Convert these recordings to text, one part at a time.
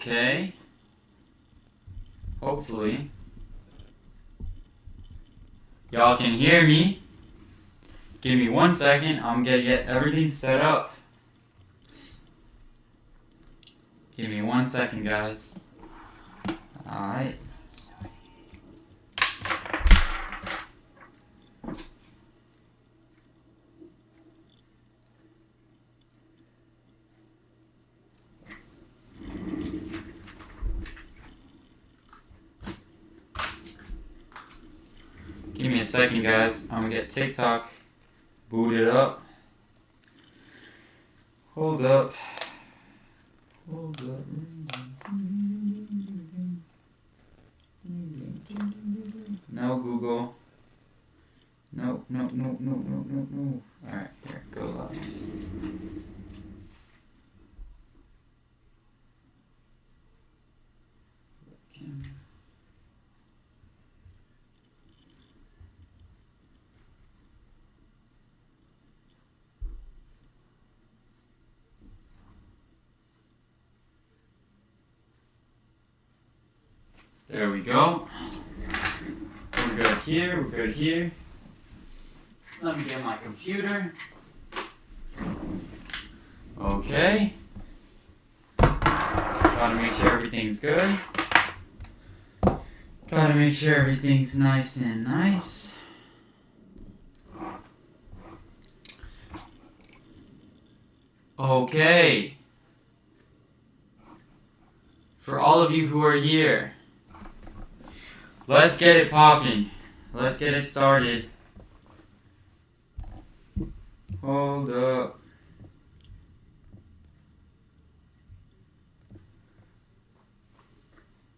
Okay. Hopefully. Y'all can hear me. Give me 1 second. I'm gonna get everything set up. Give me 1 second, guys. Alright. Give me a second, guys. I'm gonna get TikTok booted up. Hold up. Hold up. No, Google. No. Alright, here, go live. There we go. We're good here, we're good here. Let me get my computer. Okay. Gotta make sure everything's good. Gotta make sure everything's nice and nice. Okay. For all of you who are here, let's get it popping. Let's get it started. Hold up.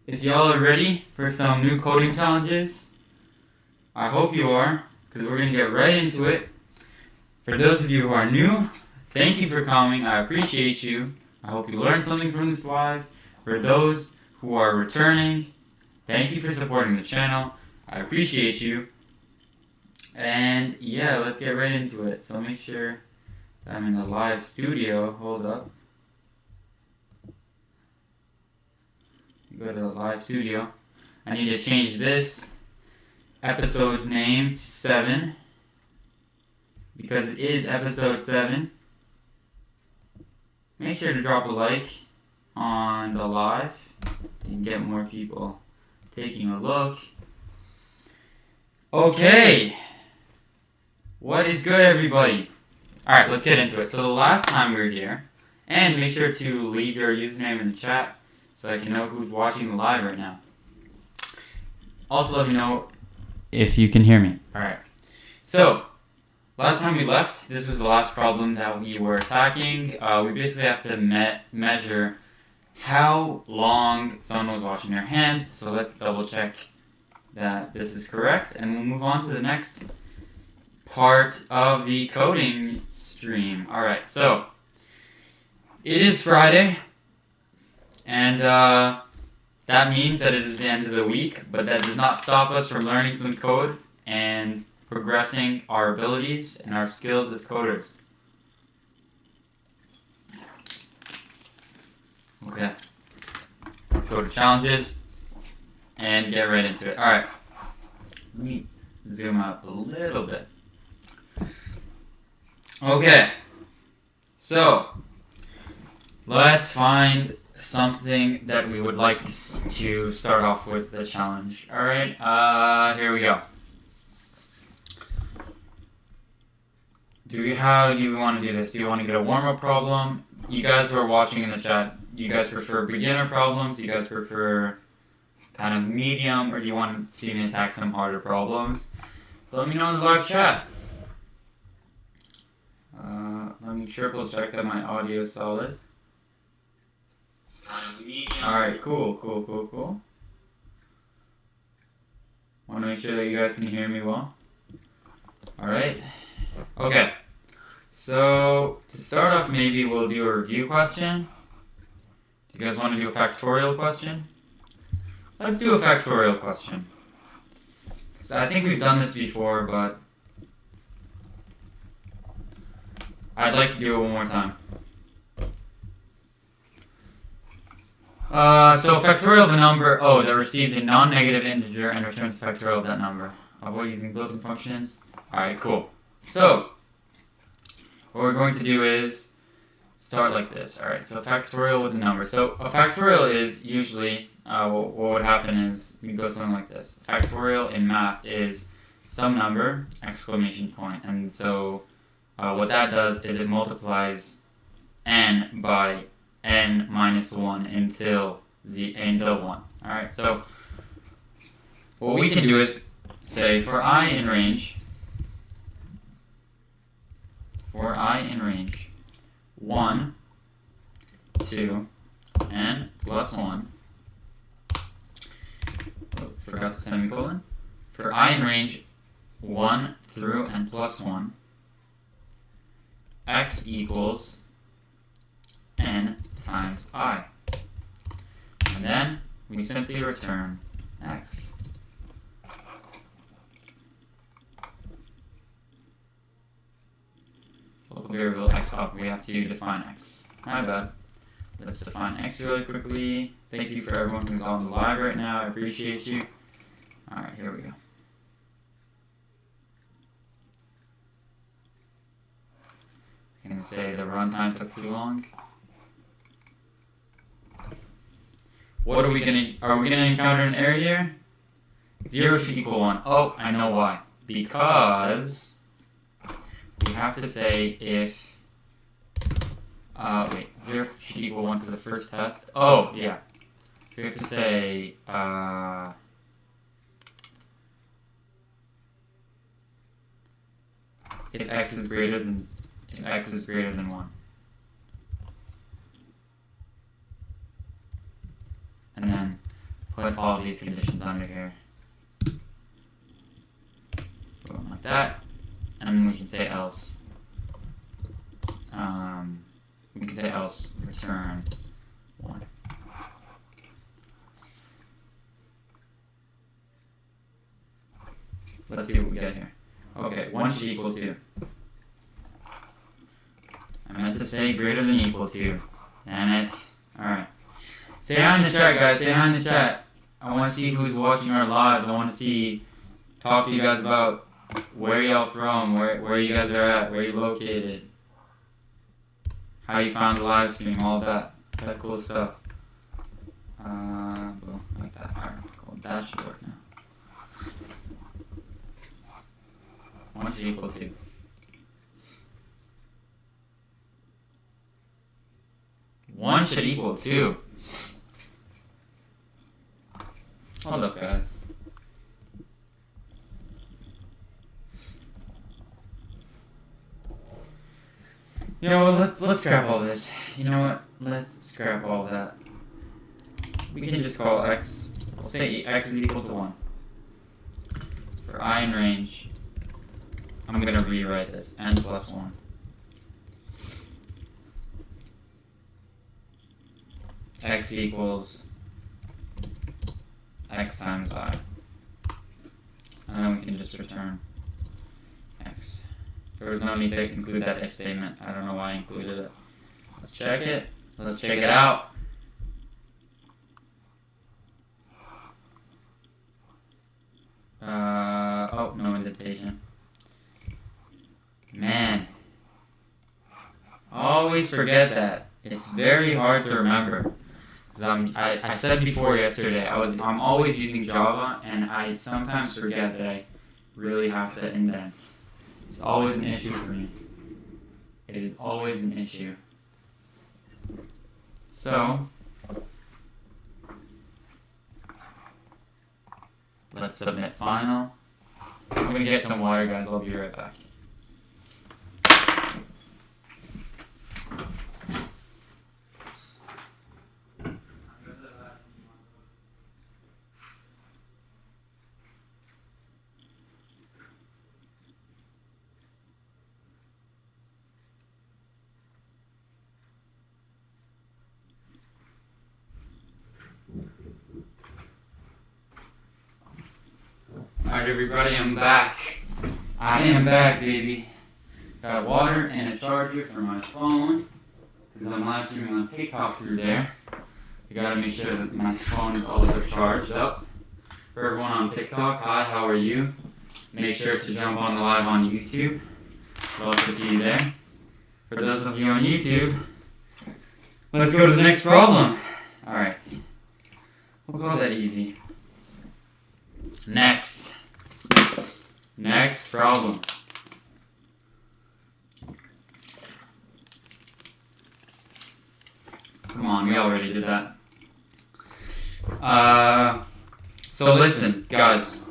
If y'all are ready for some new coding challenges, I hope you are, because we're going to get right into it. For those of you who are new, thank you for coming. I appreciate you. I hope you learned something from this live. For those who are returning, thank you for supporting the channel. I appreciate you. And yeah, let's get right into it. So make sure that I'm in the live studio. Hold up. Go to the live studio. I need to change this episode's name to 7. Because it is episode 7. Make sure to drop a like on the live and get more people taking a look. Okay. What is good, everybody? Alright, let's get into it. So the last time we were here, and make sure to leave your username in the chat so I can know who's watching the live right now. Also let me know if you can hear me. Alright. So, last time we left, this was the last problem that we were attacking. We basically have to measure how long someone was washing their hands. So let's double check that this is correct, and we'll move on to the next part of the coding stream. Alright, so it is Friday, and that means that it is the end of the week, but that does not stop us from learning some code and progressing our abilities and our skills as coders. Okay, let's go to challenges and get right into it. Alright, let me zoom out a little bit. Okay, so let's find something that we would like to start off with the challenge. Alright, here we go. How do you want to do this? Do you want to get a warm-up problem? You guys who are watching in the chat, do you guys prefer beginner problems? Do you guys prefer kind of medium, or do you want to see me attack some harder problems? So let me know in the live chat. Let me triple check that my audio is solid. Alright, cool. Want to make sure that you guys can hear me well. Alright. Okay. So, to start off, maybe we'll do a review question. Do you guys want to do a factorial question? Let's do a factorial question. So I think we've done this before, but I'd like to do it one more time. So factorial of a number that receives a non-negative integer and returns the factorial of that number. Avoid using built-in functions. Alright, cool. So, what we're going to do is start like this. Alright, so factorial with a number. So a factorial is usually, what would happen is, we go something like this. Factorial in math is some number, exclamation point. And so, what that does is it multiplies n by n minus 1 until 1. Alright, so what we can do is say for I in range 1, 2, n plus 1. Oh, forgot the semicolon. For I in range 1 through n plus 1, x equals n times I. And then we simply return x. Local variable x up, we have to define x. My bad. Let's define x really quickly. Thank you for everyone who's on the live right now. I appreciate you. Alright, here we go. I'm gonna say the runtime took too long. What are we gonna encounter an error here? 0 should equal 1. Oh, I know why. Because we have to say if, 0 should equal 1 for the first test. Oh, yeah. So we have to say, if x is greater than 1. And then put all these conditions under here. Boom, like that. And then we can say else. We can say else return 1. Let's see what we get here. Okay, 1 should equal 2. I meant to say greater than equal to. Damn it. Alright. Say hi in the chat, guys. Say hi in the chat. I want to see who's watching our lives. I want to talk to you guys about where y'all from, where you guys are at, where you're located, how you found the live stream, all that cool stuff. Boom, like that. Alright, cool. That should work now. 1 should equal 2. One should equal 2. Hold up, guys. You know what? Let's scrap all this. You know what? Let's scrap all that. We can just call x. Let's say x is equal to 1. For I in range, I'm gonna rewrite this. N plus 1. X equals x times I. And then we can just return x. There was no need to include that if statement. I don't know why I included it. Let's check it. Let's check it out. Oh, no indentation. Man. Always forget that. It's very hard to remember. I said before yesterday, I'm always using Java, and I sometimes forget that I really have to indent. It's always an issue for me. It is always an issue. So, let's submit final. I'm gonna get some water, guys. I'll be right back. Alright, everybody, I'm back. I am back, baby. Got water and a charger for my phone, because I'm live streaming on TikTok through there. I gotta make sure that my phone is also charged up. For everyone on TikTok, hi, how are you? Make sure to jump on the live on YouTube. Love to see you there. For those of you on YouTube, let's go to the next problem. Alright. We'll call that easy. Next problem. Come on, we already did that. So listen, guys.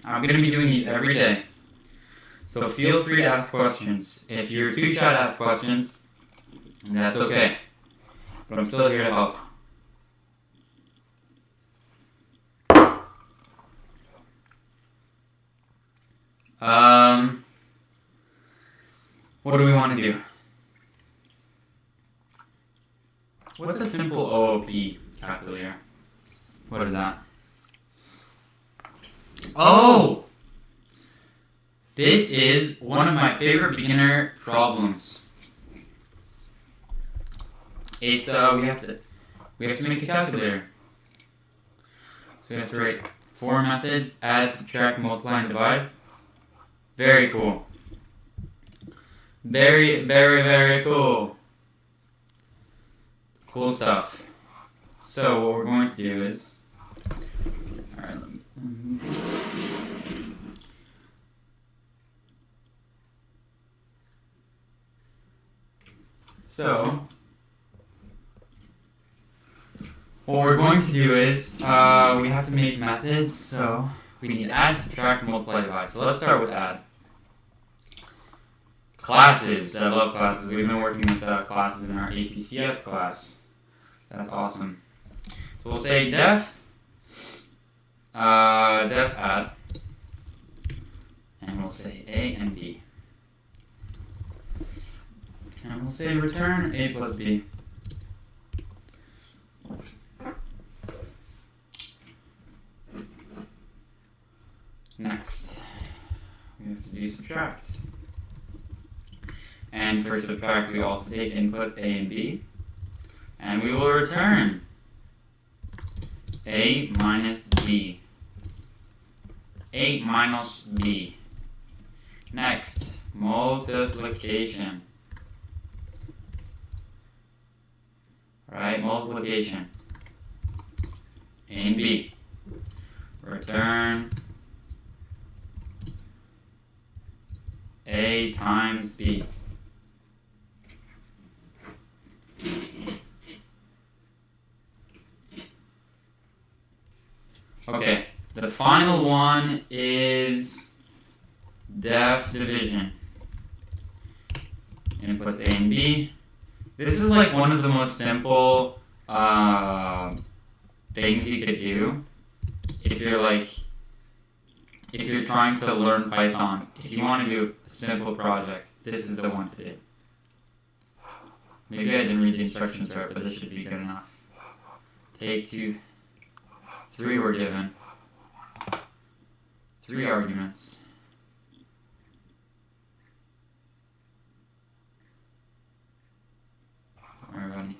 I'm going to be doing these every day. So feel free to ask questions. If you're too shy to ask questions, that's okay. But I'm still here to help. What do we want to do? What's a simple OOP calculator? What is that? Oh! This is one of my favorite beginner problems. It's we have to make a calculator. So we have to write 4 methods: add, subtract, multiply, and divide. Very cool. Very, very, very cool. Cool stuff. So what we're going to do is, alright, let me move this. So what we're going to do is we have to make methods. So we need add, subtract, multiply, divide. So let's start with add. Classes. I love classes. We've been working with classes in our APCS class. That's awesome. So we'll say def add, and we'll say A and B. And we'll say return A plus B. Next, we have to do subtract. And for subtract, we also take inputs A and B. And we will return A minus B. A minus B. Next, multiplication. Right, multiplication. A and B. Return A times B. Okay, the final one is def division. Inputs A and B. This is like one of the most simple things you could do if you're trying to learn Python. If you want to do a simple project, this is the one to do. Maybe I didn't read the instructions right, but this should be good enough. Take 2. 3 were given. 3 arguments. Everybody.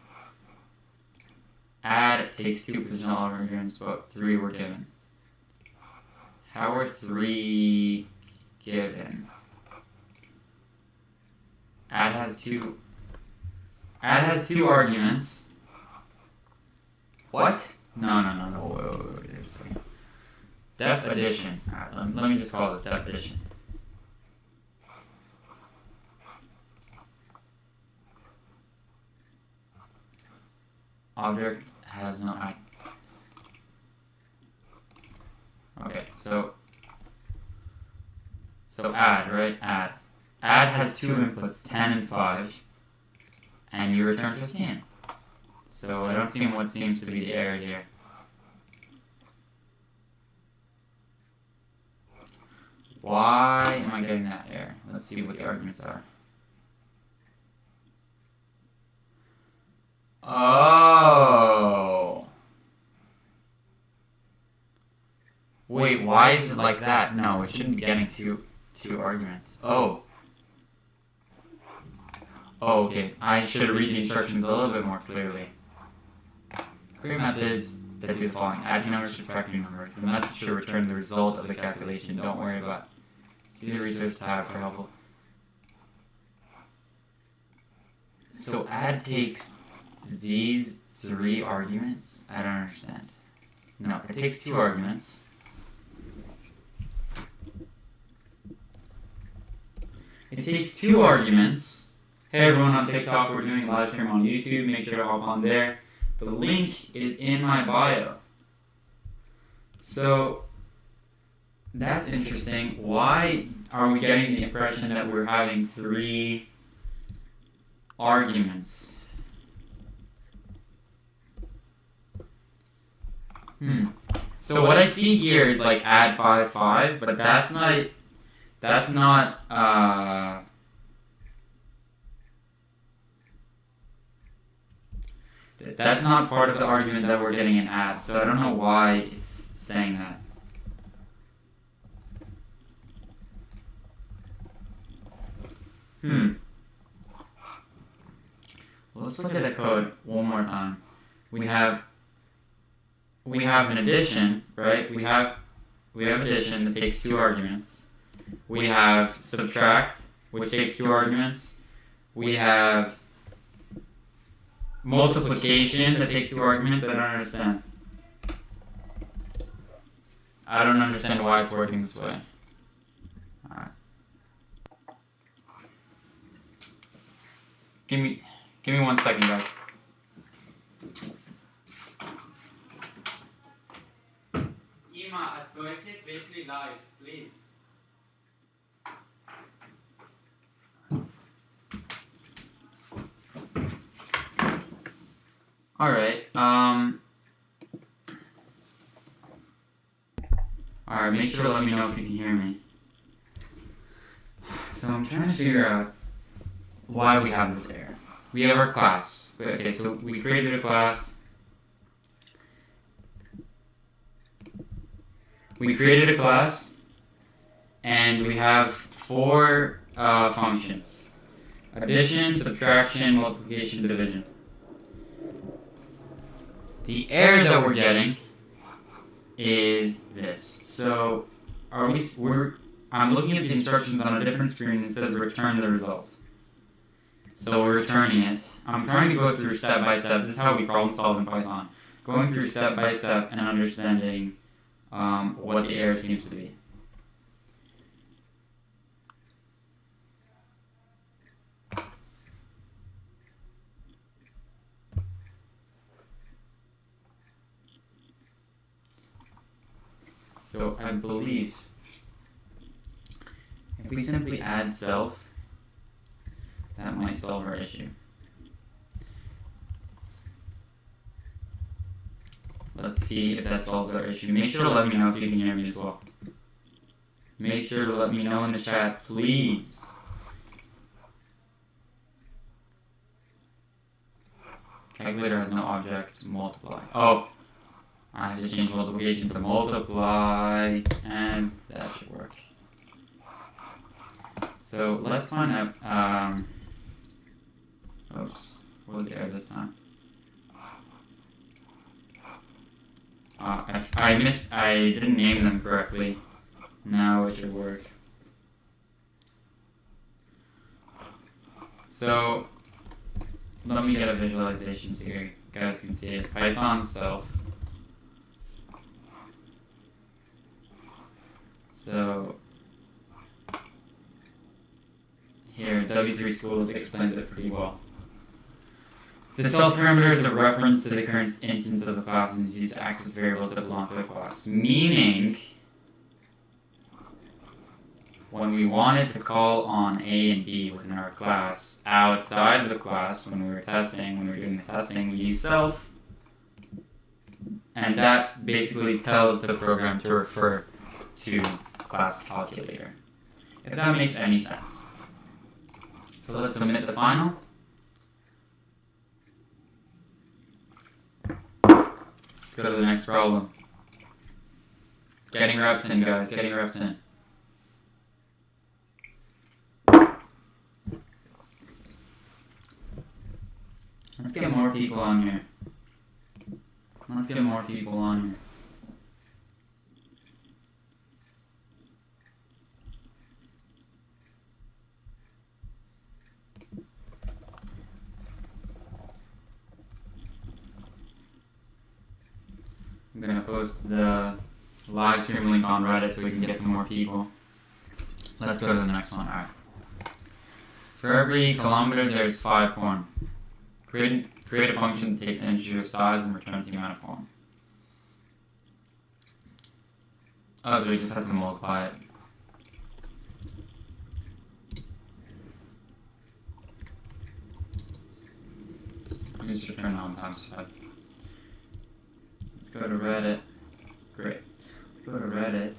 Add takes 2 positional arguments, but 3 were given. How were 3 given? Add has 2 arguments. What? No. Wait. Def addition. Alright, let me just call this def addition. Object has no add. Okay, so add, right? Add. Add has 2 inputs, 10 and 5, and you return 15. So I don't see what seems to be the error here. Why am I getting that error? Let's see what the arguments are. Oh. Wait, why is it like that? No, it shouldn't be getting two arguments. Oh. Oh, okay. I should read the instructions a little bit more clearly. Create methods that do the following. Add two numbers, subtract two numbers. The message should return the result of the calculation. Don't worry about it. See the resource tab for helpful. So add takes these 3 arguments? I don't understand. No, it takes 2 arguments. It takes 2 arguments. Hey everyone on TikTok, we're doing a live stream on YouTube. Make sure to hop on there. The link is in my bio. So, that's interesting. Why are we getting the impression that we're having 3 arguments? So what I see here is like add 5, 5, but that's not part of the argument that we're getting in add, so I don't know why it's saying that. Let's look at the code one more time. We have an addition, right? We have addition that takes 2 arguments. We have subtract, which takes 2 arguments. We have multiplication that takes 2 arguments. I don't understand. I don't understand why it's working this way. Alright. Give me 1 second, guys. Ima, erzeugt basically live, please. Alright, alright, make sure to let me know if you can hear me. So I'm trying to figure out why we have this error. We have our class. Okay, so we created a class. And we have 4 functions. Addition, subtraction, multiplication, division. The error that we're getting is this. So I'm looking at the instructions on a different screen and it says return the result. So we're returning it. I'm trying to go through step by step. This is how we problem solve in Python. Going through step by step and understanding what the error seems to be. So I believe if we simply add self, that might solve our issue. Let's see if that solves our issue. Make sure to let me know if you can hear me as well. Make sure to let me know in the chat, please. Calculator has no object. Multiply. Oh, I have to change multiplication to multiply, and that should work. So let's find out. Oops, what was the error this time? I didn't name them correctly. Now it should work. So let me get a visualization so you guys can see it. Python self. So here, W3 Schools explains it pretty well. The self parameter is a reference to the current instance of the class and is used to access variables that belong to the class. Meaning, when we wanted to call on A and B within our class, outside of the class, when we were doing the testing, we use self, and that basically tells the program to refer to class calculator. If that makes any sense. So let's submit the final. Let's go to the next problem. Getting reps in, guys. Getting reps in. Let's get more people on here. Let's get more people on here. I'm gonna post the live stream link on Reddit so we can get some more people. Let's go to the next one. Alright. For every kilometer, there's 5 corn. Create a function that takes an integer of size and returns the amount of corn. Oh, so we just have to multiply it. We just return 9 times 5. Let's go to Reddit. Great. Let's go to Reddit.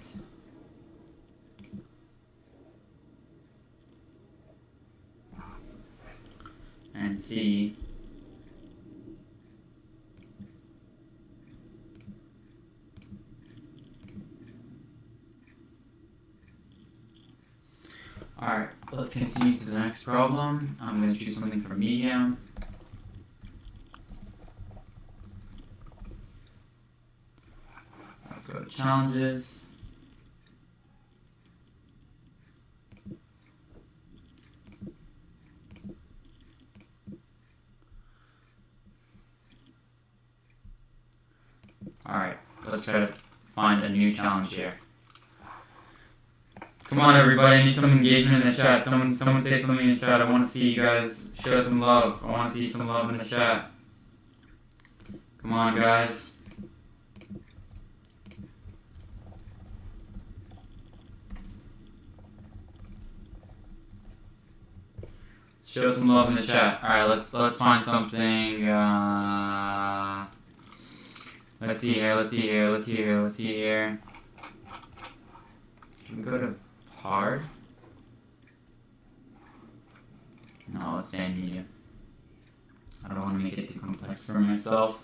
And see Alright, let's continue to the next problem. I'm going to choose something for medium. Let's go to challenges. Alright, let's try to find a new challenge here. Come on everybody, I need some engagement in the chat. Someone say something in the chat. I want to see you guys show some love. I want to see some love in the chat. Come on guys. Show some love in the chat. Alright, let's find something. Let's see here. Can we go to hard? No, let's stay in medium. I don't want to make it too complex for myself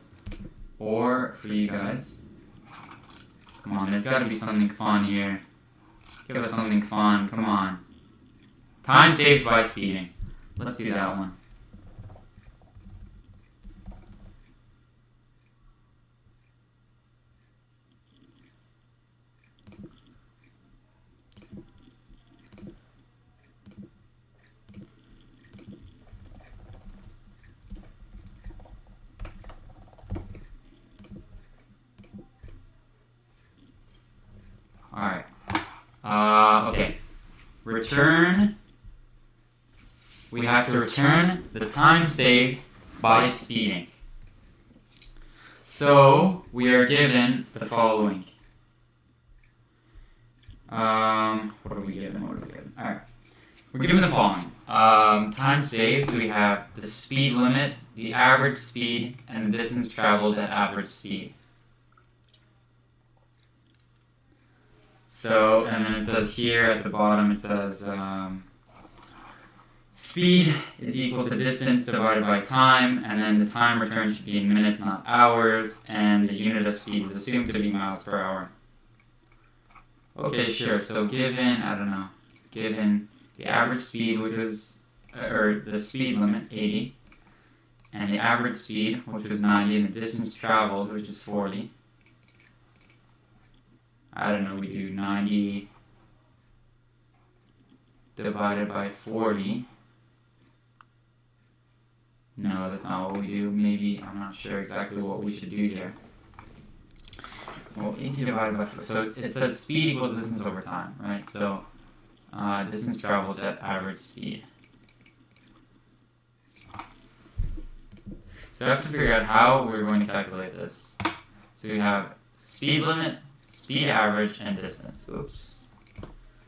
or for you guys. Come on, there's got to be something fun here. Give us something fun, come on. Time saved by speeding. Let's do that one. Alright. Okay. Return. We have to return the time saved by speeding. So, we are given the following. What are we given? Alright. We're given the following. Time saved, we have the speed limit, the average speed, and the distance traveled at average speed. So, and then it says here at the bottom, it says speed is equal to distance divided by time, and then the time returned should be in minutes, not hours, and the unit of speed is assumed to be miles per hour. Okay, sure, so given the average speed, which was, or the speed limit, 80, and the average speed, which was 90, and the distance traveled, which is 40, I don't know, we do 90 divided by 40. No, that's not what we do. Maybe, I'm not sure exactly what we should do here. Well, 80 divided by 4. So it says speed equals distance over time, right? So distance traveled at average speed. So I have to figure out how we're going to calculate this. So we have speed limit, speed average, and distance. Oops.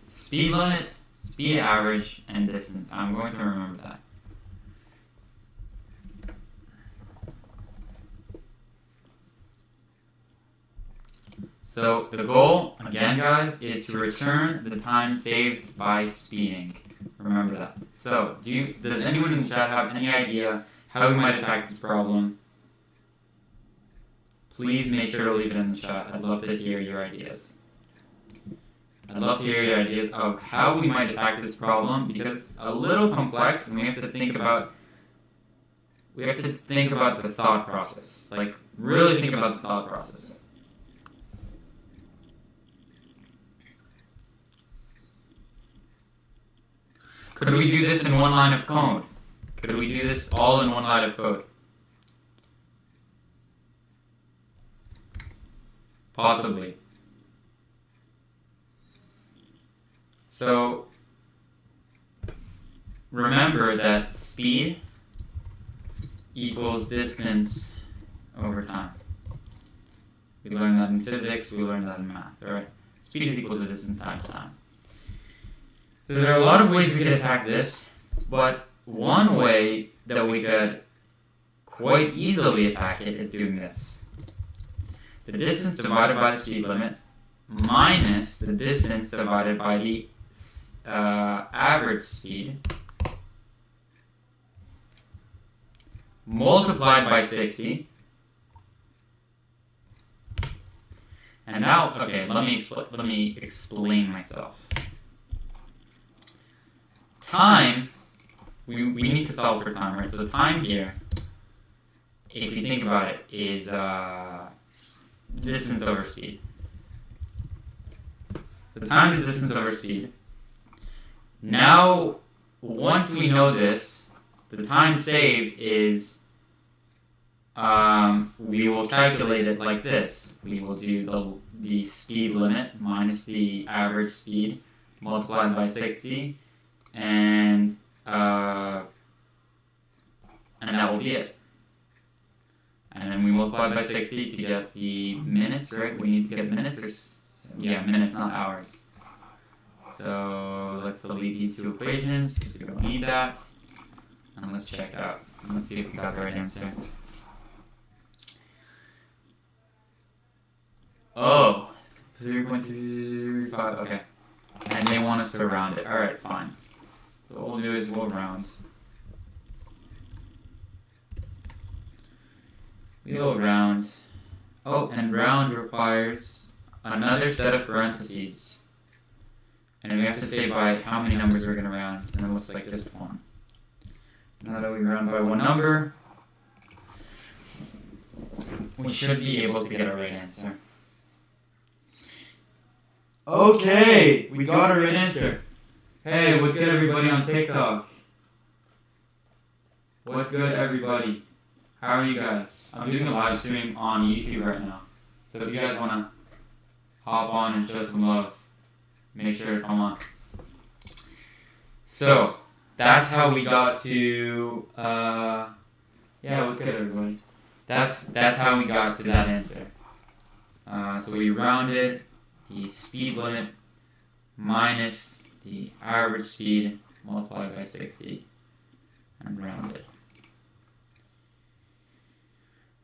Speed limit, speed average, and distance. I'm going to remember that. So the goal, again guys, is to return the time saved by speeding. Remember that. So, does anyone in the chat have any idea how we might attack this problem? Please make sure to leave it in the chat. I'd love to hear your ideas. I'd love to hear your ideas of how we might attack this problem, because it's a little complex and we have to think about the thought process. Like, Really think about the thought process. Could we do this in one line of code? Could we do this all in one line of code? Possibly. So, remember that speed equals distance over time. We learned that in physics, we learned that in math, right? Speed is equal to distance times time. So there are a lot of ways we could attack this, but one way that we could quite easily attack it is doing this. The distance divided by the speed limit minus the distance divided by the average speed multiplied by 60. And now, okay, let me explain myself. Time, we need to solve for time, right? So time here, if you think about it, is distance over speed. So time is distance over speed. Now, once we know this, the time saved is, we will calculate it like this. We will do the speed limit minus the average speed multiplied by 60, and that will be it. And then we multiply by 60 to get the minutes, right? We need to get minutes, minutes, not hours. So let's delete these two equations because we don't need that. And let's check out. Let's see if we got the right answer. Oh, 3.35, okay. And they want us to round it. Alright, fine. So what we'll do is we'll round. We'll round. Oh, and round requires another set of parentheses. And we have to say by how many numbers we're going to round. And it looks like just one. Now that we round by one number, we should be able to get a right answer. Okay, we got a right answer. Hey, what's good everybody on TikTok? What's good everybody? How are you guys? I'm doing a live stream on YouTube right now. So if you guys want to hop on and show some love, make sure to come on. So, that's how we got to, what's good everybody? That's how we got to that answer. So we rounded the speed limit minus the average speed multiplied by 60 and rounded.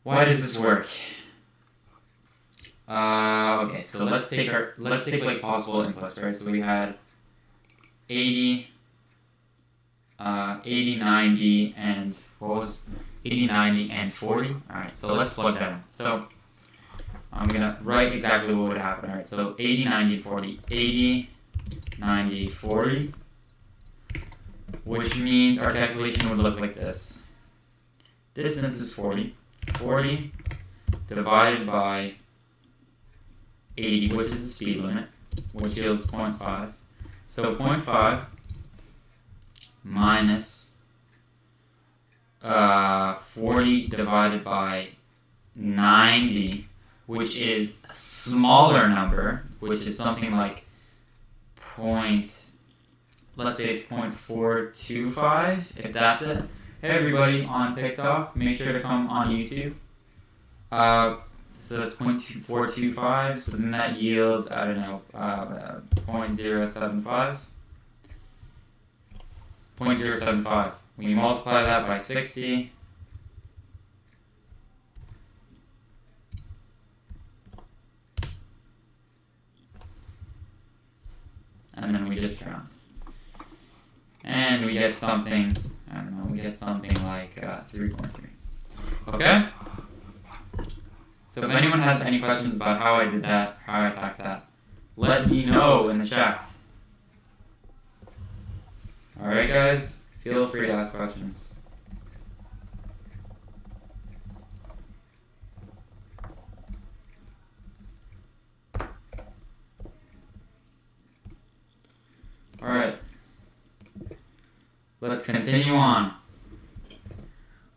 Why does this work? Okay, so let's take like possible inputs, right? So we had 80, 90, and what was 80, 90, and 40. Alright, so let's plug that in. So I'm gonna write exactly what would happen. Alright, so 80, 90, 40. 80, 90, 40. Which means our calculation would look like this. Distance is 40. 40 divided by 80, which is the speed limit, which yields 0.5. So 0.5 minus 40 divided by 90, which is a smaller number, which is something like let's say it's 0.425, if that's it. Hey everybody on TikTok, make sure to come on YouTube. So that's 0.425, so then that yields, I don't know, 0.075. 0.075. When you multiply that by 60, and then we just round. And we get something, I don't know, we get something like 3.3. Okay? So if anyone has any questions about how I did that, how I attacked that, let me know in the chat. Alright guys, feel free to ask questions. Alright. Let's continue on.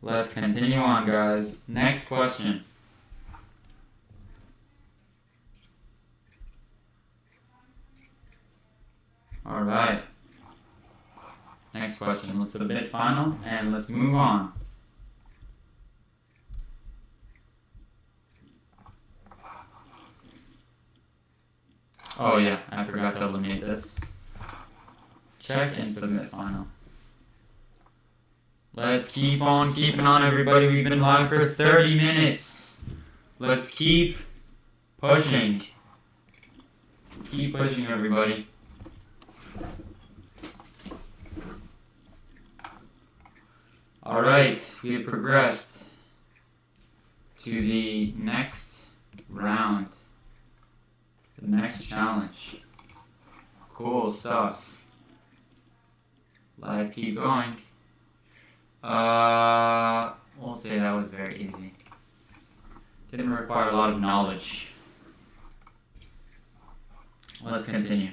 Let's continue on, guys. Next question. Alright. Next question. Let's submit final and let's move on. Oh yeah, I forgot to eliminate this. Check and submit final. Let's keep on keeping on, everybody. We've been live for 30 minutes. Let's keep pushing. Keep pushing, everybody. Alright, we have progressed to the next round. The next challenge. Cool stuff. Let's keep going. We'll say that was very easy. Didn't require a lot of knowledge. Let's continue.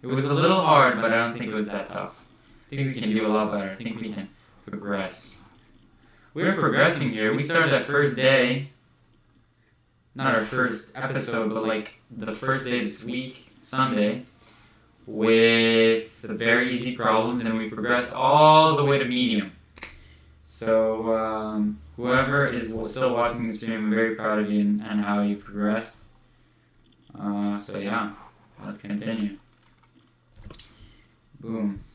It was a little hard, but I don't think it was that tough. I think we can do a lot better. I think we can progress. We're progressing here. We started that first day. Not our first episode, but like the first day this week, Sunday, with the very easy problems, and we progressed all the way to medium. So whoever is still watching the stream, I'm very proud of you and how you progressed. So yeah, let's continue. Boom.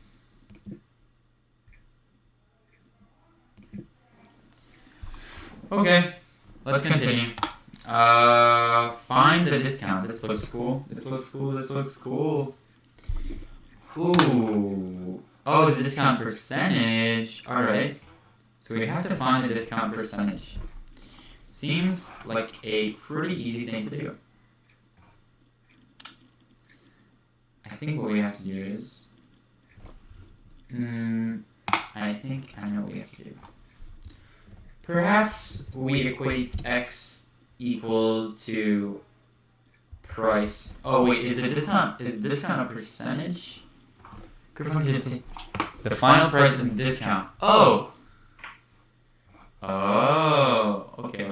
Okay, let's continue. Find the discount. This looks cool. This looks cool. This looks cool. Ooh. Oh, the discount percentage. Alright. So we have to find the discount percentage. Seems like a pretty easy thing to do. I think what we have to do is... I think I know what we have to do. Perhaps we equate X equal to price. Oh wait, is discount a percentage? The final price and discount. Oh! Oh, okay.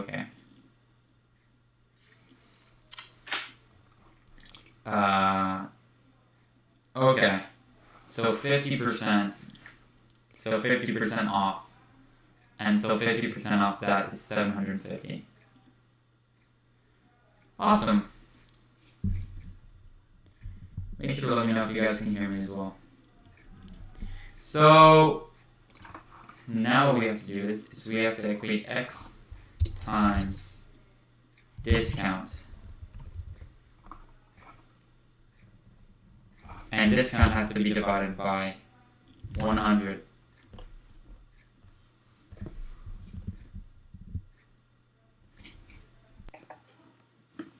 Okay. So 50%. So 50% off. And so 50% off that is 750. Awesome. Make sure to let me know if you guys can hear me as well. So now what we have to do is we have to equate X times discount. And discount has to be divided by 100.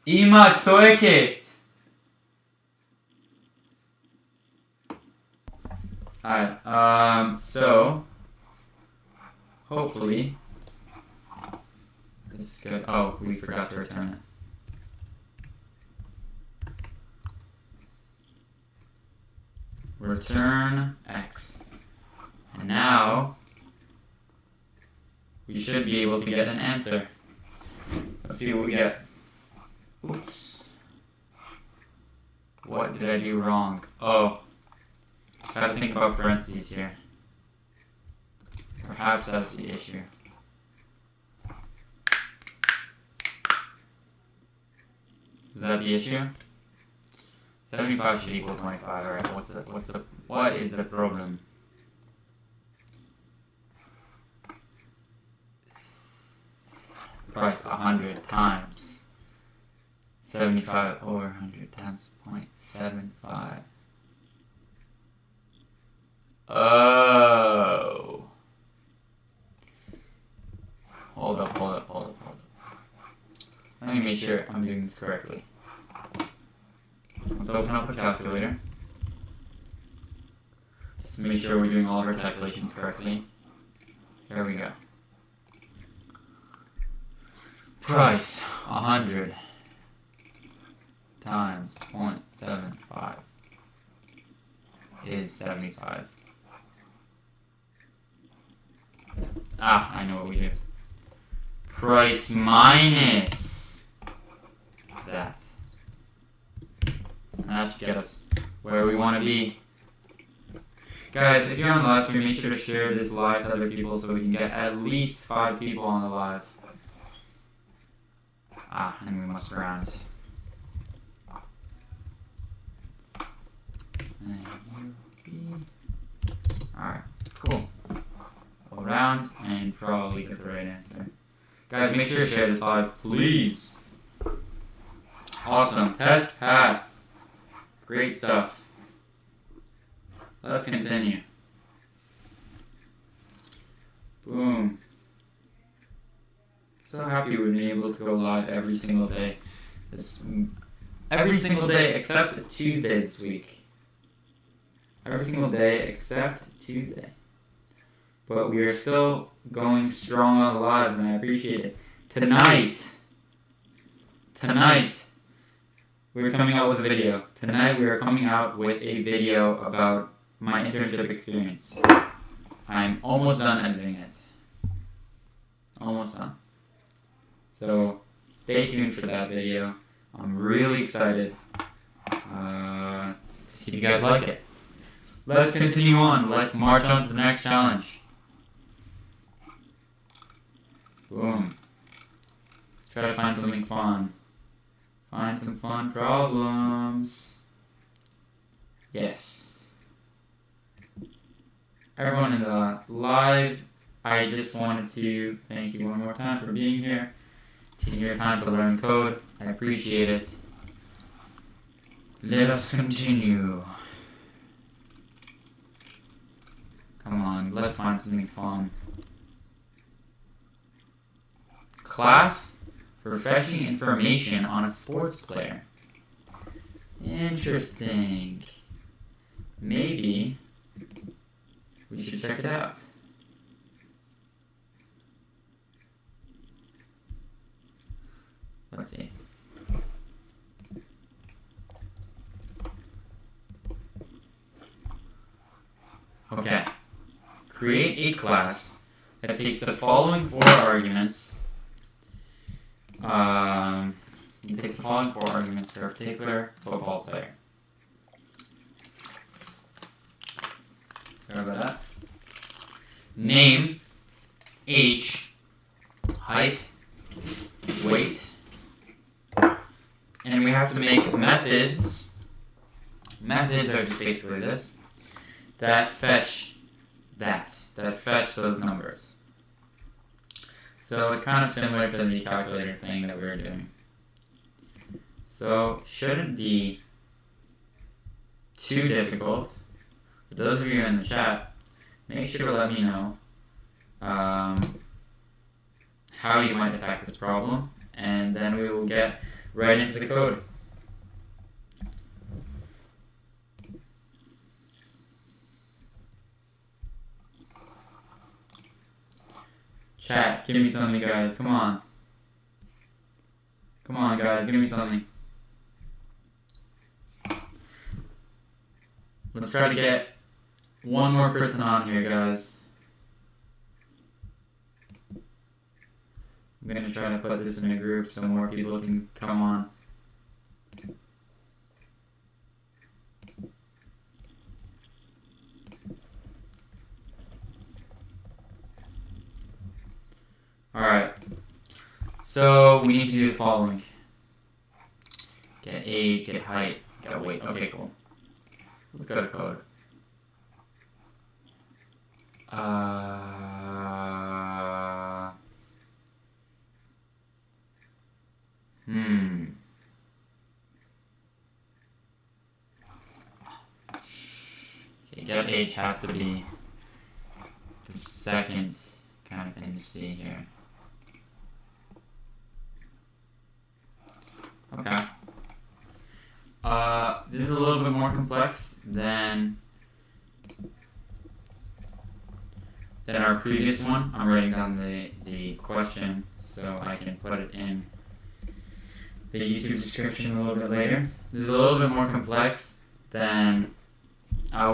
אמא צועקת! Alright, so hopefully this is good. Oh, we forgot to return it. Return X. And now we should be able to get an answer. Let's see what we get. Oops. What did I do wrong? Oh. Gotta think about parentheses here. Perhaps that's the issue. Is that the issue? 75 should equal 25. Alright, what is the problem? Price 100 times 75 over 100 times 0.75. Oh. Hold up. Let me make sure I'm doing this correctly. Let's open up a calculator. Just to make sure we're doing all of our calculations correctly. Here we go. Price 100 times 0.75 is 75? Ah, I know what we do. Price minus that. And that should get us where we want to be. Guys, if you're on the live stream, make sure to share this live to other people so we can get at least 5 people on the live. Ah, and we must round. Alright, cool. We'll round and probably get the right answer. Guys, make sure to share this live, please. Awesome. Test passed. Great stuff. Let's continue. Boom. So happy we've been able to go live every single day. Every single day except Tuesday this week. Every single day except Tuesday. But we are still going strong on the lives, and I appreciate it. Tonight, we're coming out with a video. Tonight, we are coming out with a video about my internship experience. I'm almost done editing it. Almost done. So, stay tuned for that video. I'm really excited to see if you guys like it. Let's continue on. Let's march on to the next challenge. Boom. Let's try to find something fun. Find some fun problems. Yes. Everyone in the live, I just wanted to thank you one more time for being here. Taking your time to learn code. I appreciate it. Let us continue. Come on, let's find something fun. Class for fetching information on a sports player. Interesting. Maybe we should check it out. Let's see. Okay. Create a class that takes the following 4 arguments. It takes the following 4 arguments for a particular football player. Sorry about that. Name, age, height, weight, and we have to make methods. Methods are just basically this. That fetch those numbers. So it's kind of similar to the calculator thing that we were doing. So shouldn't be too difficult. For those of you in the chat, make sure to let me know how you might attack this problem, and then we will get right into the code. Chat, give me something, guys. Come on. Come on, guys. Give me something. Let's try to get one more person on here, guys. I'm going to try to put this in a group so more people can come on. Alright, so we need to do the following. Get age, get height, get weight. Okay, cool. Let's go to code. Okay, get age has to be the second kind of thing to see here. Okay. This is a little bit more complex than our previous one. I'm writing down the question so I can put it in the YouTube description a little bit later. This is a little bit more complex than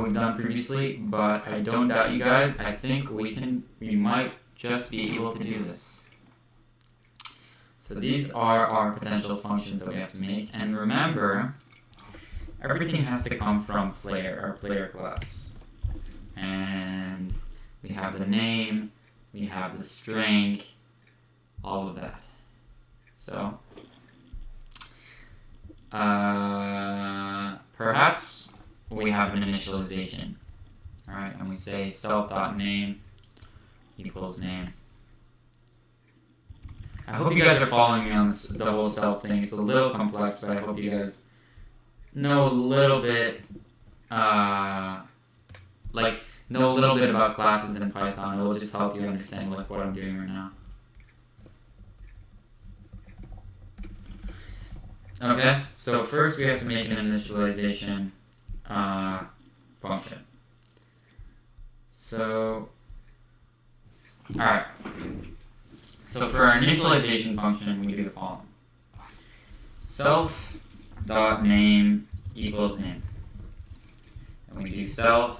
we've done previously, but I don't doubt you guys. I think we might just be able to do this. So these are our potential functions that we have to make. And remember, everything has to come from player, our player class. And we have the name, we have the string, all of that. So, perhaps we have an initialization. Alright, and we say self.name equals name. I hope you guys are following me on this, the whole self thing. It's a little complex, but I hope you guys know a little bit, know a little bit about classes in Python. It will just help you understand like what I'm doing right now. Okay, so first we have to make an initialization function. So, alright. So for our initialization function, we do the following. Self.name equals name. And we do self.age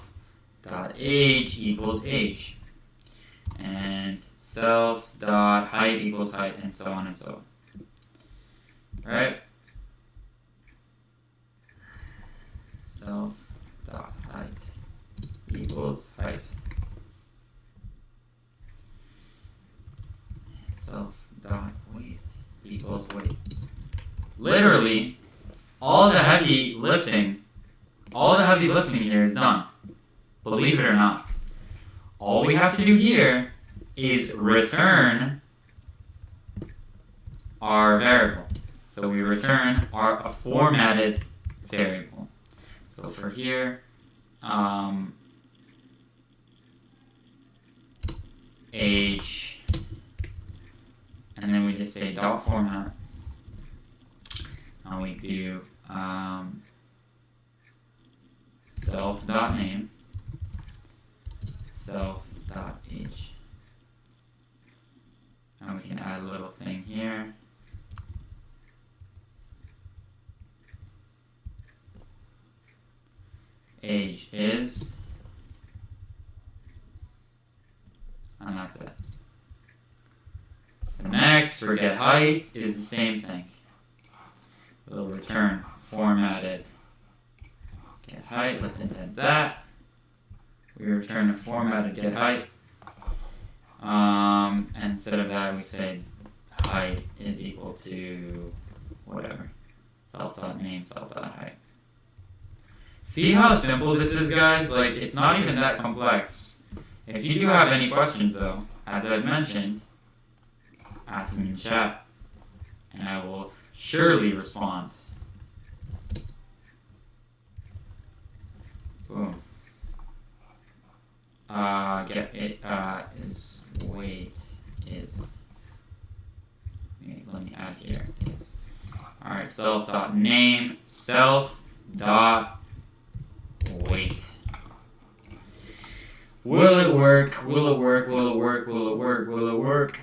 equals age. And self.height equals height, and so on and so on. Alright? Self.height equals height. Self.weight equals weight. Literally, all the heavy lifting here is done. Believe it or not. All we have to do here is return our variable. So we return a formatted variable. So for here, age, and then we just say dot format, and we do self.name, self.age, and we can add a little thing here. Age is, and that's it. So next, for get height is the same thing. We'll return formatted get height. Let's indent that. We return a formatted get height. Instead of that, we say height is equal to whatever. Self.name, self.height. See how simple this is, guys? Like, it's not even that complex. If you do have any questions, though, as I've mentioned, ask them in chat, and I will surely respond. Boom. Get it is weight is. Let me add here is. All right. Self.name self.weight. Will it work? Will it work? Will it work? Will it work? Will it work?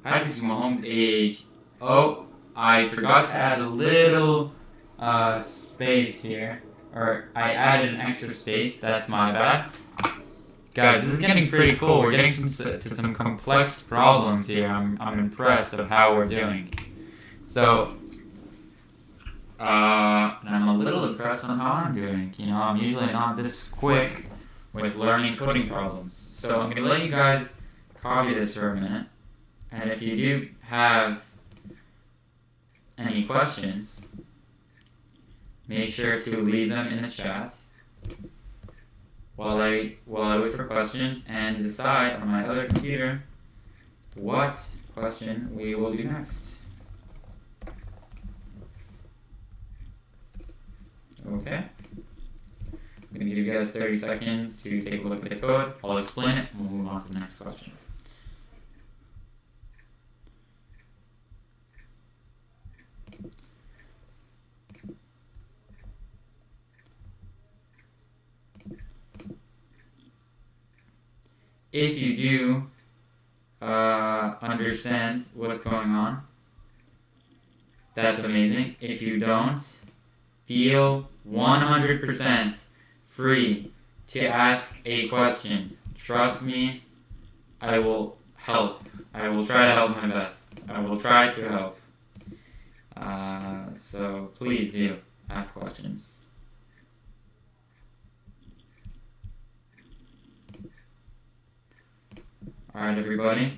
Patrick Mahomes' age. Oh, I forgot to add a little space here. Or I added an extra space. That's my bad. Guys, this is getting pretty cool. We're getting to some complex problems here. I'm impressed of how we're doing. So, and I'm a little impressed on how I'm doing. You know, I'm usually not this quick with learning coding problems. So I'm going to let you guys copy this for a minute. And if you do have any questions, make sure to leave them in the chat while I wait for questions and decide on my other computer what question we will do next. Okay. I'm going to give you guys 30 seconds to take a look at the code. I'll explain it and we'll move on to the next question. If you do understand what's going on, that's amazing. If you don't, feel 100% free to ask a question. Trust me, I will help. I will try to help my best. I will try to help. So please do ask questions. Alright, everybody.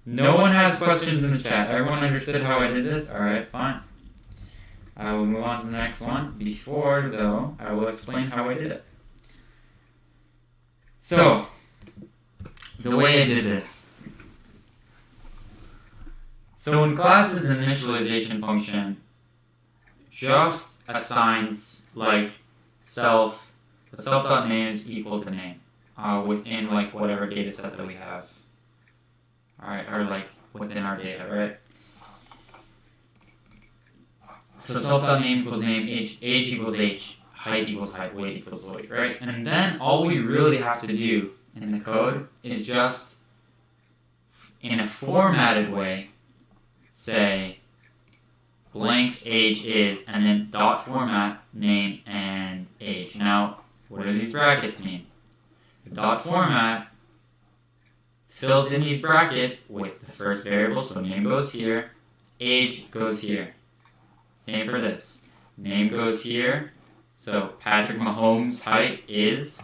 No one has questions in the chat. Everyone understood how I did this? Alright, fine. I will move on to the next one. Before, though, I will explain how I did it. So, the way I did this. So in class's initialization function just assigns like the self.name is equal to name within like whatever data set that we have. Alright, or like within our data, right? So self.name equals name, age equals age, height equals height, weight equals weight, right? And then all we really have to do in the code is just, in a formatted way, say blank's age is, and then dot format name and age. Now, what do these brackets mean? The dot format fills in these brackets with the first variable, so name goes here, age goes here. Same for this. Name goes here, so Patrick Mahomes' height is,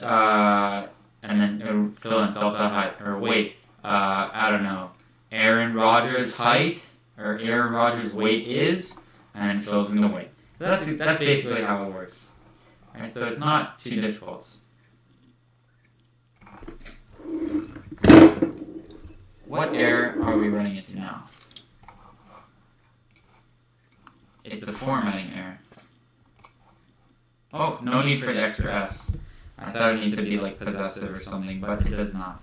and then fill in self.height, or weight, I don't know, Aaron Rodgers' height, or Aaron Rodgers' weight is, and then fills in the weight. That's basically how it works. Alright, so it's not too difficult. What error are we running into now? It's a formatting error. Oh, no need for the extra S. I thought it needed to be like possessive or something, but it does not.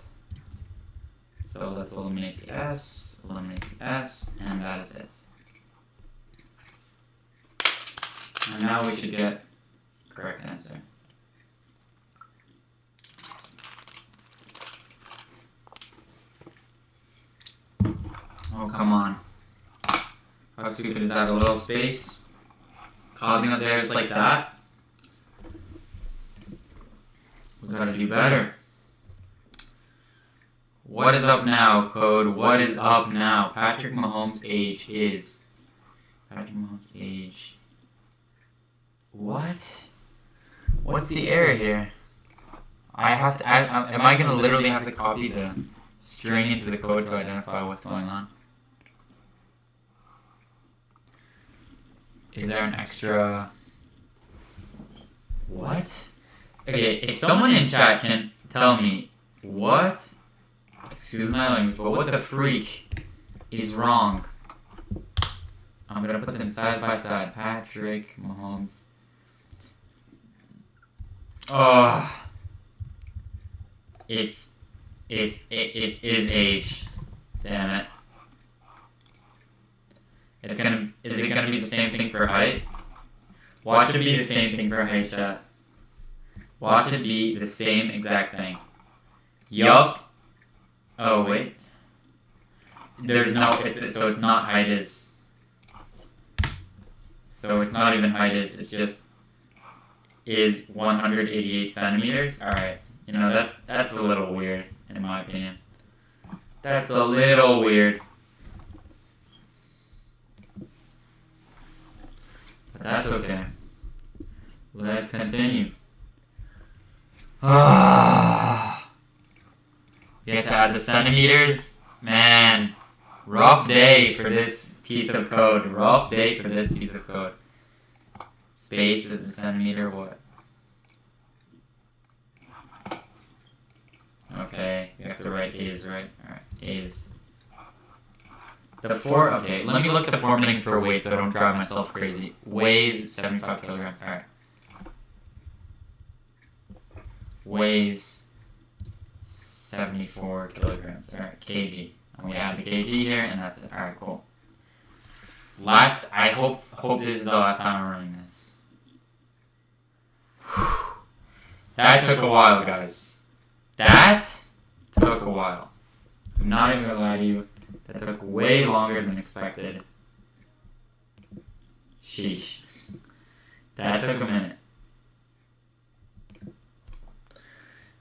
So let's eliminate the S, and that is it. And now we should get the correct answer. Oh, come on. How stupid is that? A little space causing us errors like that? We gotta do better. What is up now, code? What is up now? Patrick Mahomes' age is... Patrick Mahomes' age... What? What's the error here? I have to... am I gonna literally have to copy the string into the code to identify what's going on? Is there an extra... What? Okay, if someone in chat can tell me what... Excuse my language, but what the freak is wrong? I'm gonna put them side by side. Patrick Mahomes. Oh, it's his age. Damn it. Is it gonna be the same thing for height? Watch it be the same thing for height, chat. Watch it be the same exact thing. Yup. Oh wait. There's no. So it's not height is. So it's not even height is. It's just is 188 centimeters. All right. You know that's a little weird in my opinion. That's a little weird. But that's okay. Let's continue. You have to add the centimeters. Man, rough day for this piece of code. Rough day for this piece of code. Space at the centimeter, what? Okay, you have to write is, right? Alright, is. Okay, let me look at the formatting for weight so I don't drive myself crazy. Weighs 75 kilograms, alright. Weighs 74 kilograms, alright, kg. And we add the kg here, and that's it. Alright, cool. I hope this is the last time I'm running this. That took a while, guys. That took a while. I'm not even gonna lie to you. That took way longer than expected. Sheesh. That took a minute.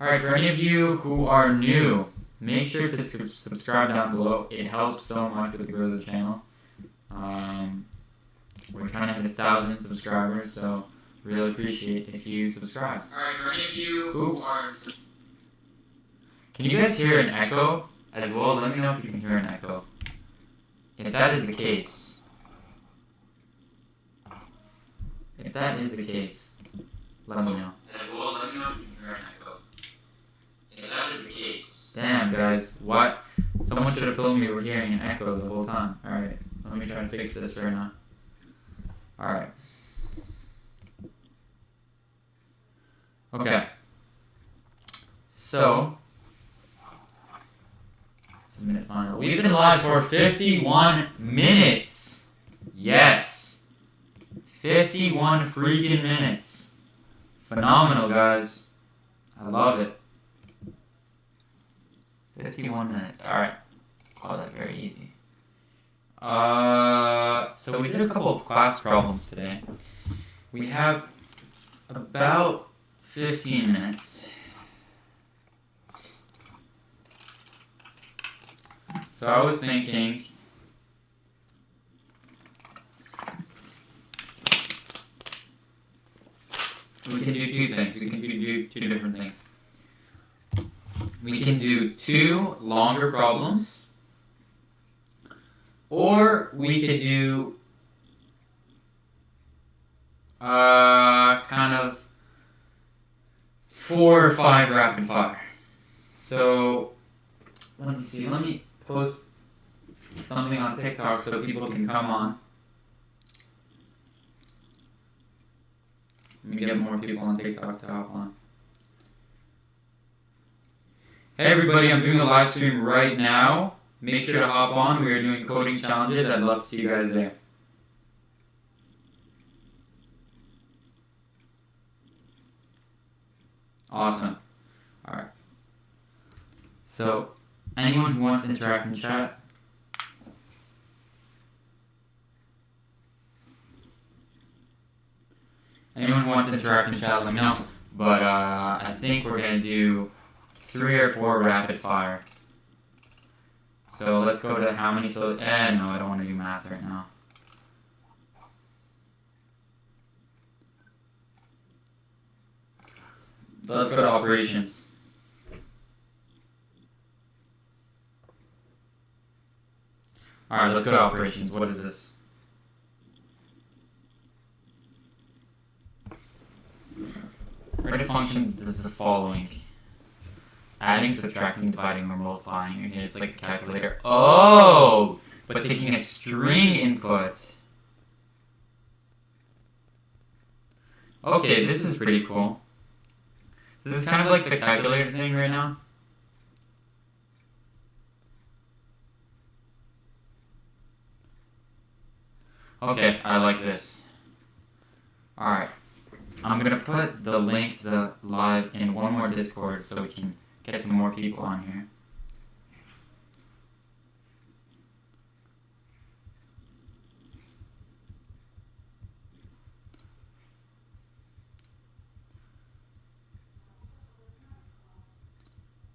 Alright, for any of you who are new, make sure to subscribe down below. It helps so much with the growth of the channel. We're trying to hit 1,000 subscribers, so really appreciate if you subscribe. Alright, for any of you who are... Can you guys hear an echo as well? Let me know if you can hear an echo. If that is the case, let me know. As well, let me know if you can hear an echo. If that is the case. Damn, guys, what? Someone should have told me we were hearing an echo the whole time. Alright, let me try to fix this right now. Alright. Okay. So, minute final. We've been live for 51 minutes. Yes. 51 freaking minutes. Phenomenal, guys. I love it. 51 minutes. Alright. Call that very easy. So we did a couple of class problems today. We have about 15 minutes. So I was thinking, we can do two things. We can do two different things. We can do 2 longer problems, or we could do kind of 4 or 5 rapid fire. So let me see. Let me post something on TikTok so people can come on. Let me get more people on TikTok to hop on. Hey everybody, I'm doing a live stream right now. Make sure to hop on. We are doing coding challenges. I'd love to see you guys there. Awesome. Alright. So, anyone who wants to interact in chat? Anyone who wants to interact in chat, let me know. But I think we're going to do 3 or 4 rapid fire. So let's go to how many, no, I don't want to do math right now. Let's go to operations. Alright, let's go to operations. What is this? Write a function that does the following. Adding, subtracting, dividing, or multiplying. Okay, it's like a calculator. Oh! But taking a string input. Okay, this is pretty cool. This is kind of like the calculator thing right now. Okay, I like this. Alright. I'm gonna put the link to the live in one more Discord so we can get some more people on here.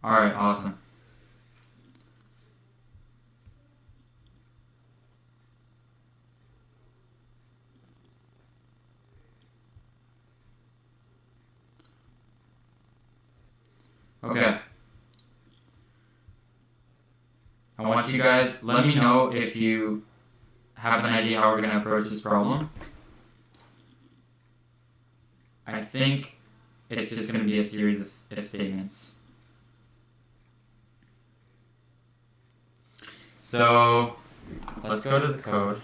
Alright, awesome. Okay. I want you guys, let me know if you have an idea how we're going to approach this problem. I think it's just going to be a series of if statements. So, let's go to the code.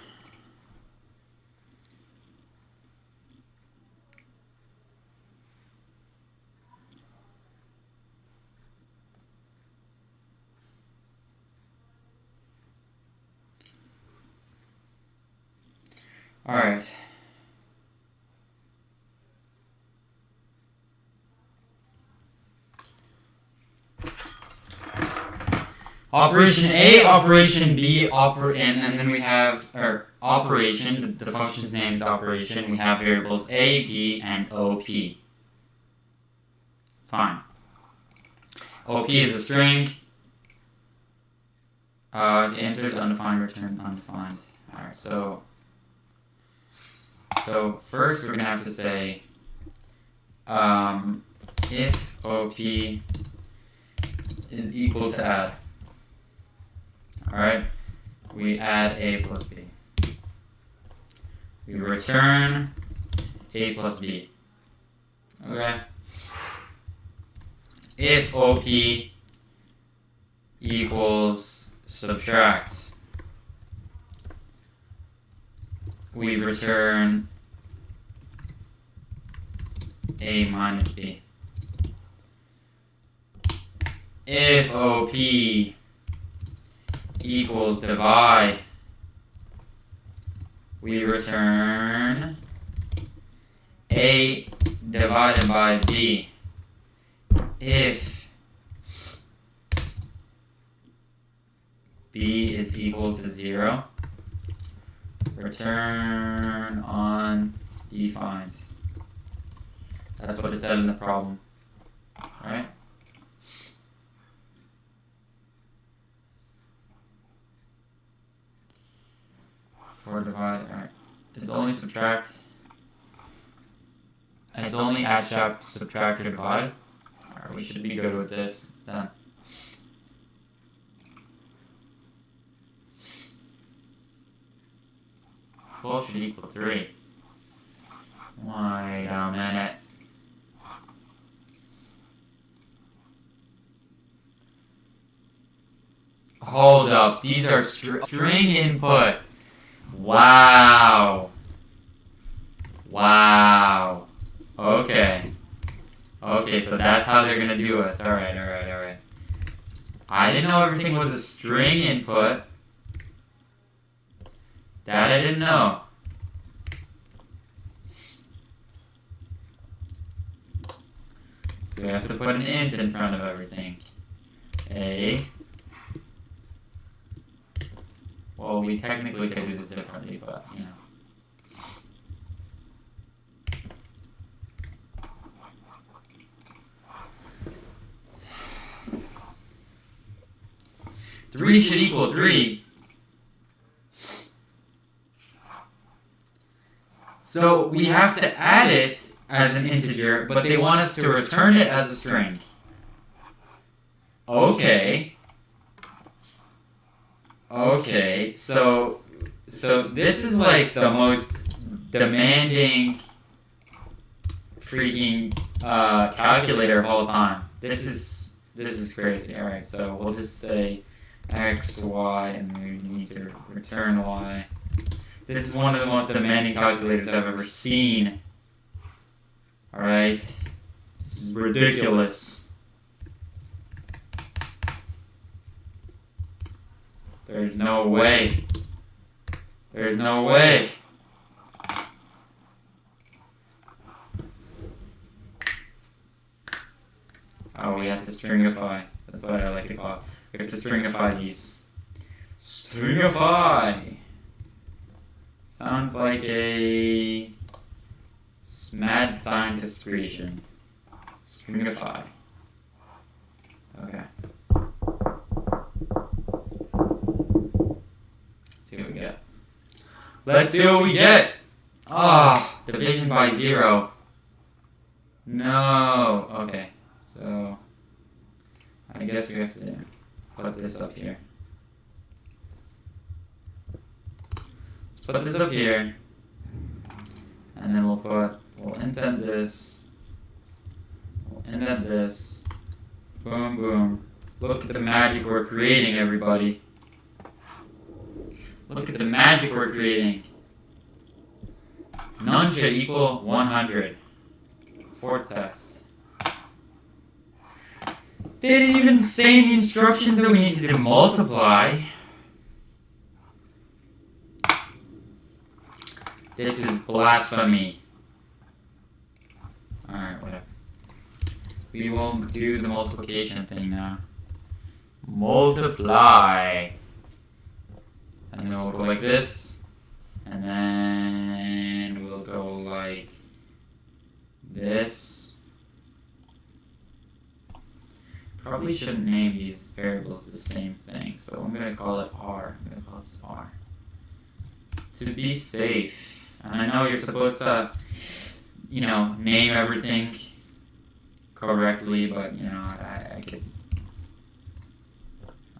All right. Operation A, Operation B, and then we have operation, the function's name is operation, we have variables a, b, and op. Fine. Op is a string. If you entered undefined, return undefined. Alright, so first we're going to have to say if op is equal to add. Alright, we add a plus b. We return a plus b. Okay. If op equals subtract, we return a minus b. If op equals divide, we return a divided by b. If b is equal to 0, return undefined. That's what it said in the problem. Alright? For divide, alright. It's only subtract. It's only add, subtract, or divide. Alright, we should be good with this. Done. Both should equal 3. Wait a minute. Hold up. These are string input. Wow. Wow. Okay. Okay, so that's how they're gonna do us. Alright. I didn't know everything was a string input. That I didn't know. So we have to put an int in front of everything. A. Well, we technically could do this differently, but, you know. Three should equal 3. So we have to add it as an integer, but they want us to return it as a string. Okay. Okay, so this is like the most demanding freaking calculator of all time. This is crazy. All right, so we'll just say x, y, and we need to return y. This is one of the most demanding calculators I've ever seen. All right, this is ridiculous. There's no way. There's no way. Oh, we have to stringify. That's what I like to call it. We have to stringify these. Stringify! Sounds like a mad scientist creation. Stringify. Okay. See what we get. Let's see what we get! Ah, oh, division by 0. No. Okay. So, I guess we have to put this up here. Let's put this up here. And then we'll indent this. We'll indent this. Boom, boom. Look at the magic we're creating, everybody. Look at the magic we're creating. None should equal 100. Fourth test. They didn't even say in the instructions that we needed to multiply. This is blasphemy. Alright, whatever. We will do the multiplication thing now. Multiply. And then we'll go like this. And then we'll go like this. Probably shouldn't name these variables the same thing, so I'm going to call it R. I'm going to call this R. To be safe. And I know you're supposed to, you know, name everything correctly, but, you know,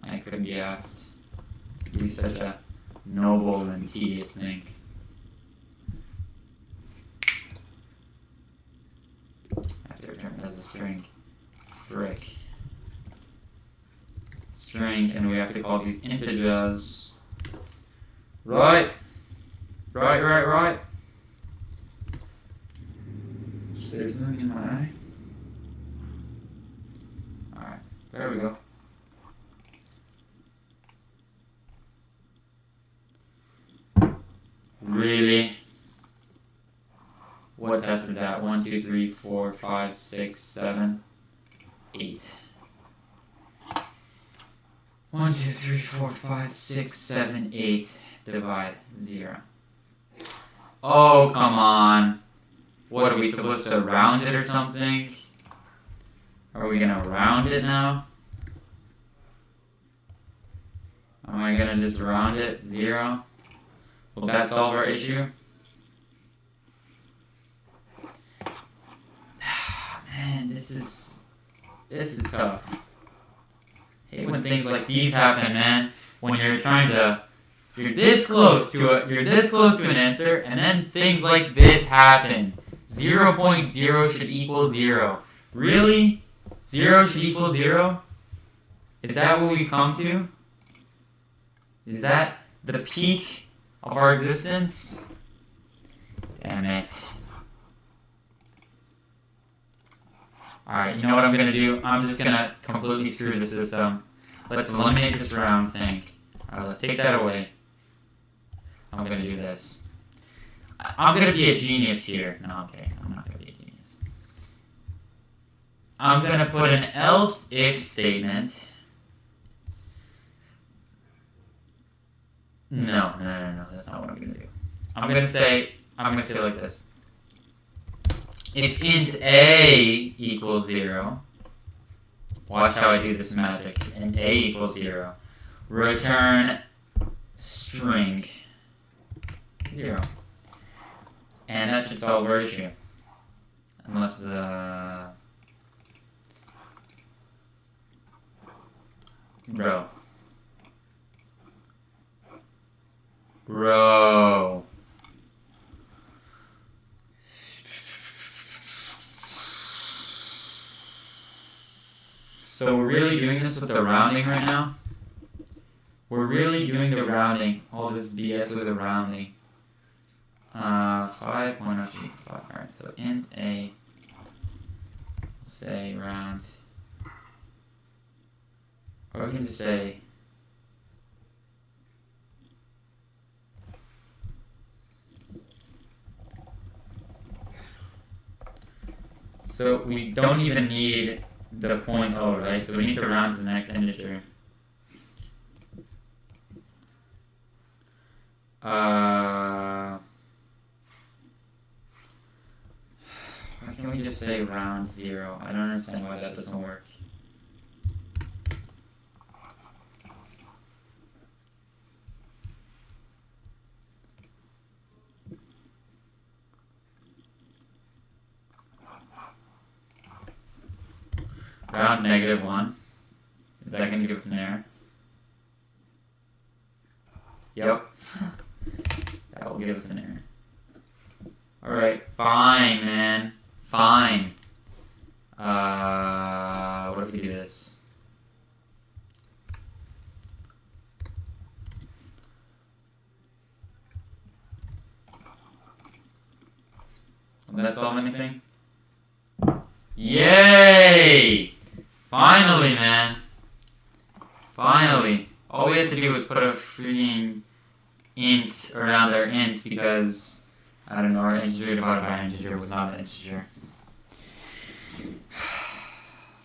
I couldn't be asked to do such a noble and tedious thing. I have to return that as a string. Frick. String, and we have to call these integers. Right. There's something in my eye. Alright, there we go. Really? What test is that? 1, 2, 3, 4, 5, 6, 7, 8. 1, 2, 3, 4, 5, 6, 7, 8. Divide 0. Oh, come on. What, are we supposed to round it or something? Are we gonna round it now? Am I gonna just round it? 0? Will that solve our issue? Man, this is tough. I hate when things like these happen, man. When you're this close to an answer, and then things like this happen. 0.0 should equal 0. Really? 0 should equal 0? Is that what we've come to? Is that the peak of our existence? Damn it. Alright, you know what I'm gonna do? I'm just gonna completely screw the system. Let's eliminate this round thing. Alright, let's take that away. I'm gonna do this. I'm gonna be a genius here. No, okay, I'm not gonna be a genius. I'm gonna put an else if statement. No, that's not what I'm gonna do. I'm gonna say like this. If int a equals 0, watch how I do this magic. Int a equals 0, return string 0. And that should solve our issue. Unless the... Bro. So we're really doing this with the rounding right now? We're really doing the rounding. All this BS with the rounding. 5, 1, 2, 5. Alright, so int a, say round. Or we can just say so we don't even need the point O, right? So we need to round to the next integer. Why can't we just say round 0? I don't understand why that doesn't work. Round -1. Is that going to give us an error? Yep. That will give us an error. Alright, fine, man. Fine. What if we do this? Will that solve anything? Yay! Finally, man. Finally. All we had to do was put a freaking int around our int because, I don't know, our integer divided by integer was not an integer.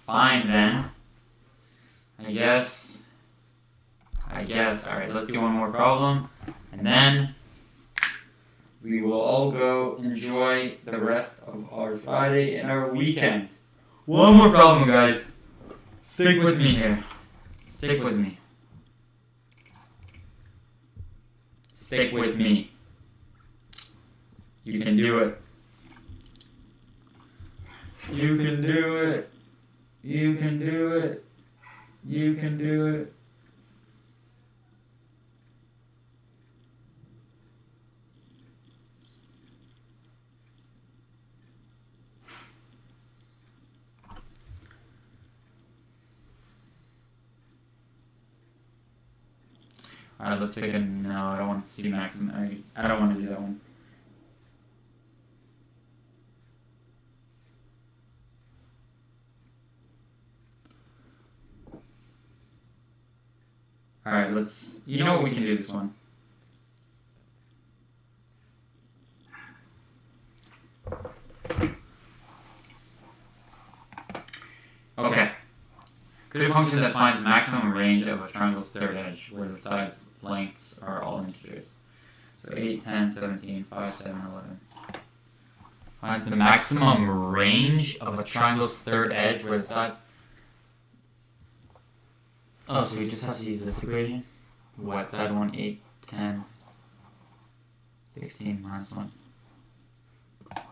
Fine then. I guess. Alright, let's do one more problem. And then we will all go enjoy the rest of our Friday and our weekend. One more problem, guys. Stick with me here. Stick with me. Stick with me. You can do it. You can do it. You can do it. You can do it. Alright, let's pick a... No, I don't want to see maximum. I don't want to do that one. Alright, let's... You know what, we can do this one. Okay. Create a function that finds maximum range of a triangle's third edge, where the sides lengths are all integers. So 8, 10, 17, 5, 7, 11. Finds the maximum range of a triangle's third edge, where the sides... Oh, so we just have to use this equation? What, side 1, 8, 10, 16, minus 1.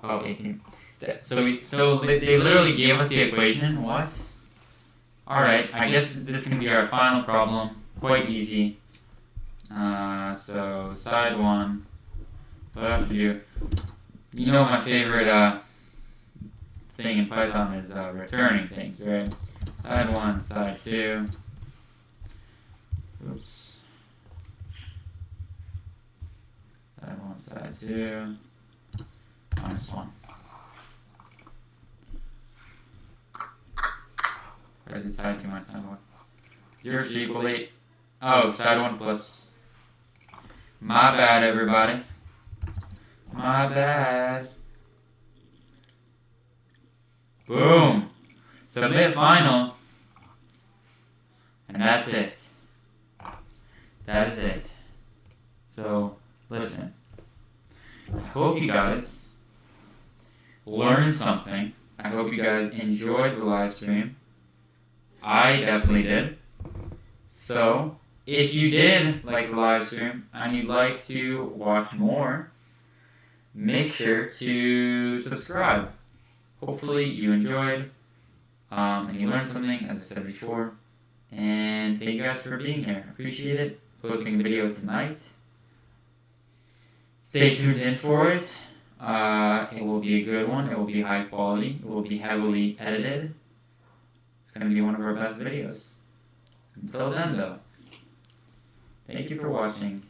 Oh, 18. So they literally gave us the equation. What? Alright, I guess this can be our final problem. Quite easy. So, side 1. What I have to do... You know my favorite thing in Python is returning things, right? Side 1, side 2. Oops. Side 1, side 2. Minus 1. Where is side 2 minus side 1? 0 should equal 8. Oh, side 1 plus... My bad, everybody. My bad. Boom! Submit final. And that's it. That is it. So, listen. I hope you guys learned something. I hope you guys enjoyed the live stream. I definitely did. So, if you did like the live stream and you'd like to watch more, make sure to subscribe. Hopefully you enjoyed and you learned something, as I said before. And thank you guys for being here. Appreciate it. Posting the video tonight. Stay tuned in for it. It will be a good one. It will be high quality. It will be heavily edited. It's going to be one of our best videos. Until then, though, thank you for watching.